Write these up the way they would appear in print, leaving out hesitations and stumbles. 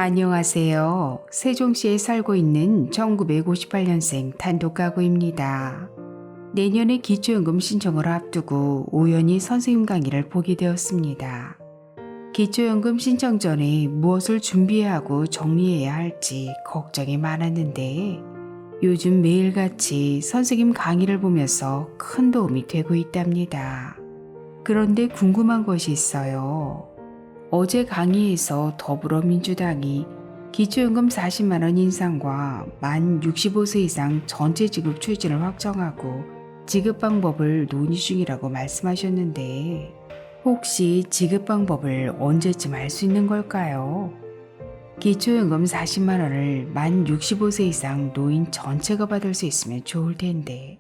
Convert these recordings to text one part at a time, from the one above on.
안녕하세요. 세종시에 살고 있는 1958년생 단독가구입니다. 내년에 기초연금 신청을 앞두고 우연히 선생님 강의를 보게 되었습니다. 기초연금 신청 전에 무엇을 준비해야 하고 정리해야 할지 걱정이 많았는데 요즘 매일같이 선생님 강의를 보면서 큰 도움이 되고 있답니다. 그런데 궁금한 것이 있어요. 어제 강의에서 더불어민주당이 기초연금 40만 원 인상과 만 65세 이상 전체 지급 추진을 확정하고 지급 방법을 논의 중이라고 말씀하셨는데 혹시 지급 방법을 언제쯤 알 수 있는 걸까요? 기초연금 40만 원을 만 65세 이상 노인 전체가 받을 수 있으면 좋을 텐데.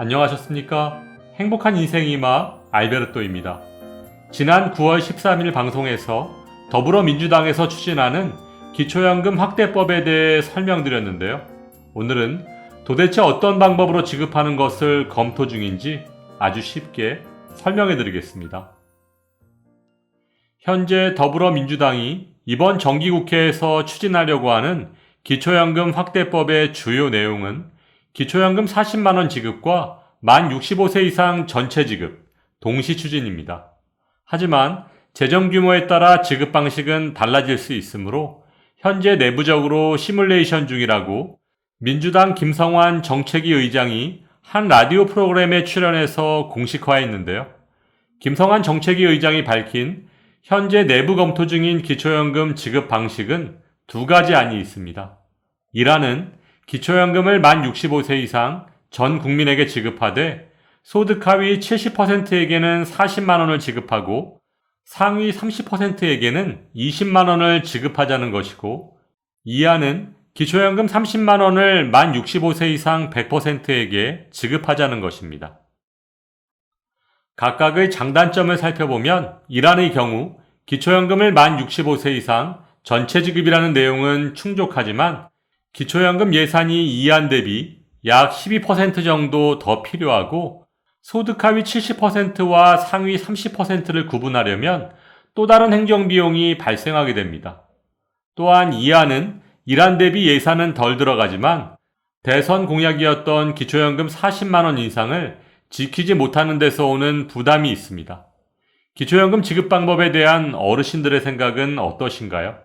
안녕하셨습니까? 행복한 인생의 맛 알베르토입니다. 지난 9월 13일 방송에서 더불어민주당에서 추진하는 기초연금 확대법에 대해 설명드렸는데요. 오늘은 도대체 어떤 방법으로 지급하는 것을 검토 중인지 아주 쉽게 설명해드리겠습니다. 현재 더불어민주당이 이번 정기국회에서 추진하려고 하는 기초연금 확대법의 주요 내용은 기초연금 40만원 지급과 만 65세 이상 전체 지급, 동시 추진입니다. 하지만 재정 규모에 따라 지급 방식은 달라질 수 있으므로 현재 내부적으로 시뮬레이션 중이라고 민주당 김성환 정책위 의장이 한 라디오 프로그램에 출연해서 공식화했는데요. 김성환 정책위 의장이 밝힌 현재 내부 검토 중인 기초연금 지급 방식은 두 가지 안이 있습니다. 이라는 기초연금을 만 65세 이상 전 국민에게 지급하되 소득 하위 70%에게는 40만원을 지급하고 상위 30%에게는 20만원을 지급하자는 것이고, 이안은 기초연금 30만원을 만 65세 이상 100%에게 지급하자는 것입니다. 각각의 장단점을 살펴보면 이란의 경우 기초연금을 만 65세 이상 전체 지급이라는 내용은 충족하지만 기초연금 예산이 이안 대비 약 12% 정도 더 필요하고 소득 하위 70%와 상위 30%를 구분하려면 또 다른 행정비용이 발생하게 됩니다. 또한 이안은 이란 대비 예산은 덜 들어가지만 대선 공약이었던 기초연금 40만원 인상을 지키지 못하는 데서 오는 부담이 있습니다. 기초연금 지급 방법에 대한 어르신들의 생각은 어떠신가요?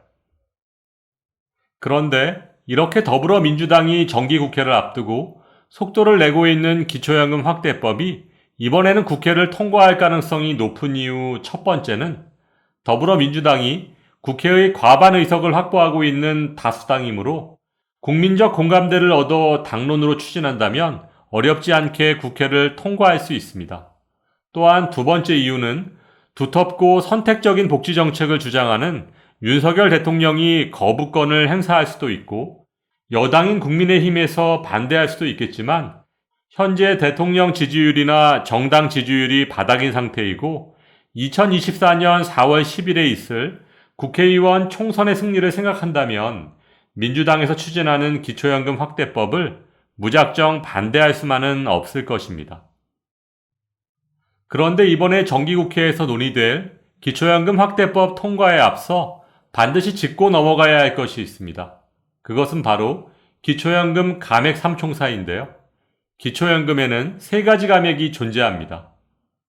그런데 이렇게 더불어민주당이 정기국회를 앞두고 속도를 내고 있는 기초연금 확대법이 이번에는 국회를 통과할 가능성이 높은 이유 첫 번째는 더불어민주당이 국회의 과반 의석을 확보하고 있는 다수당이므로 국민적 공감대를 얻어 당론으로 추진한다면 어렵지 않게 국회를 통과할 수 있습니다. 또한 두 번째 이유는 두텁고 선택적인 복지정책을 주장하는 윤석열 대통령이 거부권을 행사할 수도 있고 여당인 국민의힘에서 반대할 수도 있겠지만 현재 대통령 지지율이나 정당 지지율이 바닥인 상태이고 2024년 4월 10일에 있을 국회의원 총선의 승리를 생각한다면 민주당에서 추진하는 기초연금 확대법을 무작정 반대할 수만은 없을 것입니다. 그런데 이번에 정기국회에서 논의될 기초연금 확대법 통과에 앞서 반드시 짚고 넘어가야 할 것이 있습니다. 그것은 바로 기초연금 감액 3총사인데요. 기초연금에는 세 가지 감액이 존재합니다.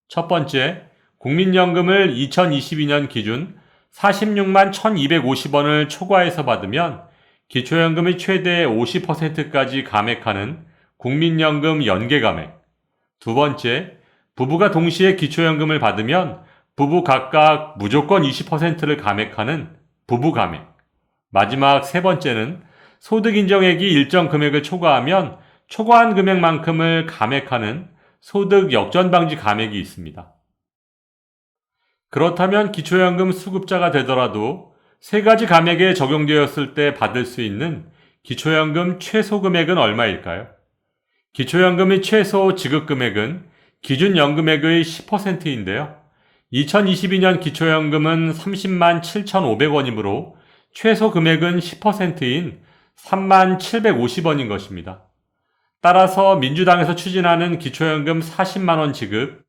첫 번째, 국민연금을 2022년 기준 46만 1250원을 초과해서 받으면 기초연금의 최대 50%까지 감액하는 국민연금 연계감액. 두 번째, 부부가 동시에 기초연금을 받으면 부부 각각 무조건 20%를 감액하는 부부감액. 마지막 세 번째는 소득 인정액이 일정 금액을 초과하면 초과한 금액만큼을 감액하는 소득 역전방지 감액이 있습니다. 그렇다면 기초연금 수급자가 되더라도 세 가지 감액에 적용되었을 때 받을 수 있는 기초연금 최소 금액은 얼마일까요? 기초연금의 최소 지급 금액은 기준 연금액의 10%인데요. 2022년 기초연금은 30만 7,500원이므로 최소 금액은 10%인 3750원인 것입니다. 따라서 민주당에서 추진하는 기초연금 40만원 지급,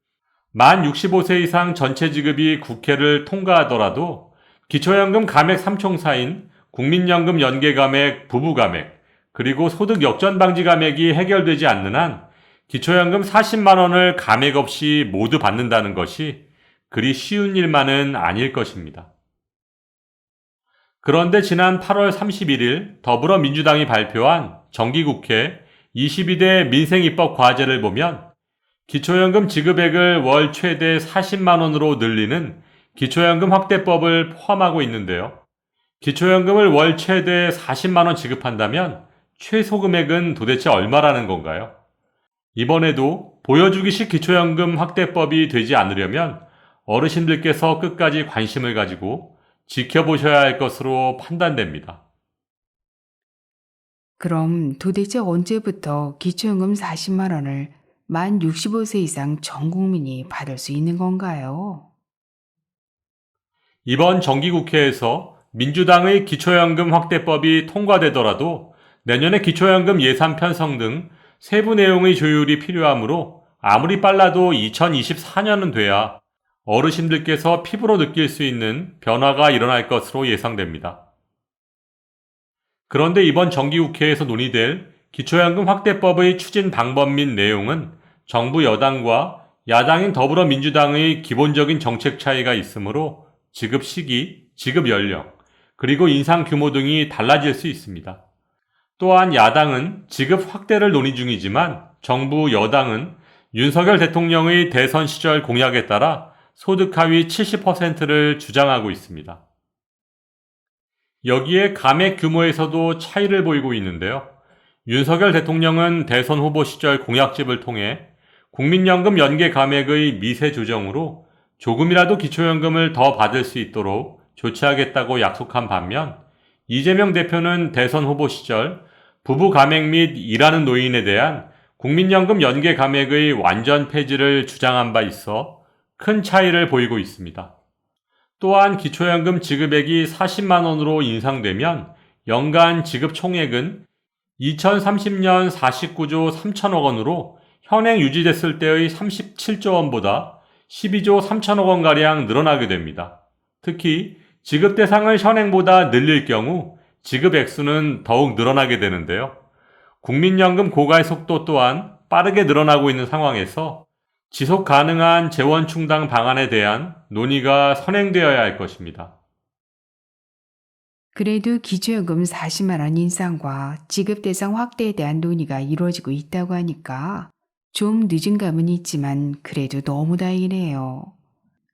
만 65세 이상 전체 지급이 국회를 통과하더라도 기초연금 감액 3총사인 국민연금 연계감액, 부부감액, 그리고 소득 역전 방지 감액이 해결되지 않는 한 기초연금 40만원을 감액 없이 모두 받는다는 것이 그리 쉬운 일만은 아닐 것입니다. 그런데 지난 8월 31일 더불어민주당이 발표한 정기국회 22대 민생입법 과제를 보면 기초연금 지급액을 월 최대 40만원으로 늘리는 기초연금 확대법을 포함하고 있는데요. 기초연금을 월 최대 40만원 지급한다면 최소 금액은 도대체 얼마라는 건가요? 이번에도 보여주기식 기초연금 확대법이 되지 않으려면 어르신들께서 끝까지 관심을 가지고 지켜보셔야 할 것으로 판단됩니다. 그럼 도대체 언제부터 기초연금 40만 원을 만 65세 이상 전 국민이 받을 수 있는 건가요? 이번 정기국회에서 민주당의 기초연금 확대법이 통과되더라도 내년에 기초연금 예산 편성 등 세부 내용의 조율이 필요하므로 아무리 빨라도 2024년은 돼야 어르신들께서 피부로 느낄 수 있는 변화가 일어날 것으로 예상됩니다. 그런데 이번 정기국회에서 논의될 기초연금 확대법의 추진 방법 및 내용은 정부 여당과 야당인 더불어민주당의 기본적인 정책 차이가 있으므로 지급 시기, 지급 연령, 그리고 인상 규모 등이 달라질 수 있습니다. 또한 야당은 지급 확대를 논의 중이지만 정부 여당은 윤석열 대통령의 대선 시절 공약에 따라 소득 하위 70%를 주장하고 있습니다. 여기에 감액 규모에서도 차이를 보이고 있는데요. 윤석열 대통령은 대선 후보 시절 공약집을 통해 국민연금 연계 감액의 미세 조정으로 조금이라도 기초연금을 더 받을 수 있도록 조치하겠다고 약속한 반면 이재명 대표는 대선 후보 시절 부부 감액 및 일하는 노인에 대한 국민연금 연계 감액의 완전 폐지를 주장한 바 있어 큰 차이를 보이고 있습니다. 또한 기초연금 지급액이 40만 원으로 인상되면 연간 지급 총액은 2030년 49조 3천억 원으로 현행 유지됐을 때의 37조 원보다 12조 3천억 원가량 늘어나게 됩니다. 특히 지급 대상을 현행보다 늘릴 경우 지급 액수는 더욱 늘어나게 되는데요. 국민연금 고갈 속도 또한 빠르게 늘어나고 있는 상황에서 지속 가능한 재원 충당 방안에 대한 논의가 선행되어야 할 것입니다. 그래도 기초연금 40만 원 인상과 지급 대상 확대에 대한 논의가 이루어지고 있다고 하니까 좀 늦은 감은 있지만 그래도 너무 다행이네요.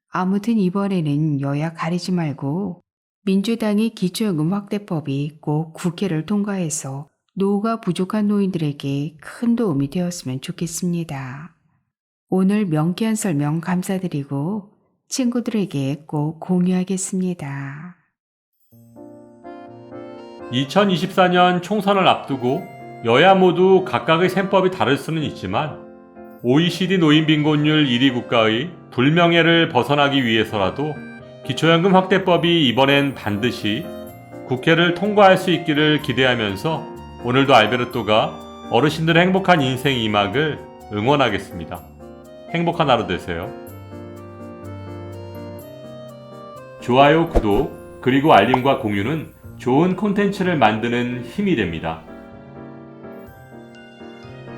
아무튼 이번에는 여야 가리지 말고 민주당의 기초연금 확대법이 꼭 국회를 통과해서 노후가 부족한 노인들에게 큰 도움이 되었으면 좋겠습니다. 오늘 명쾌한 설명 감사드리고 친구들에게 꼭 공유하겠습니다. 2024년 총선을 앞두고 여야 모두 각각의 셈법이 다를 수는 있지만 OECD 노인 빈곤율 1위 국가의 불명예를 벗어나기 위해서라도 기초연금 확대법이 이번엔 반드시 국회를 통과할 수 있기를 기대하면서 오늘도 알베르토가 어르신들의 행복한 인생 2막을 응원하겠습니다. 행복한 하루 되세요. 좋아요, 구독, 그리고 알림과 공유는 좋은 콘텐츠를 만드는 힘이 됩니다.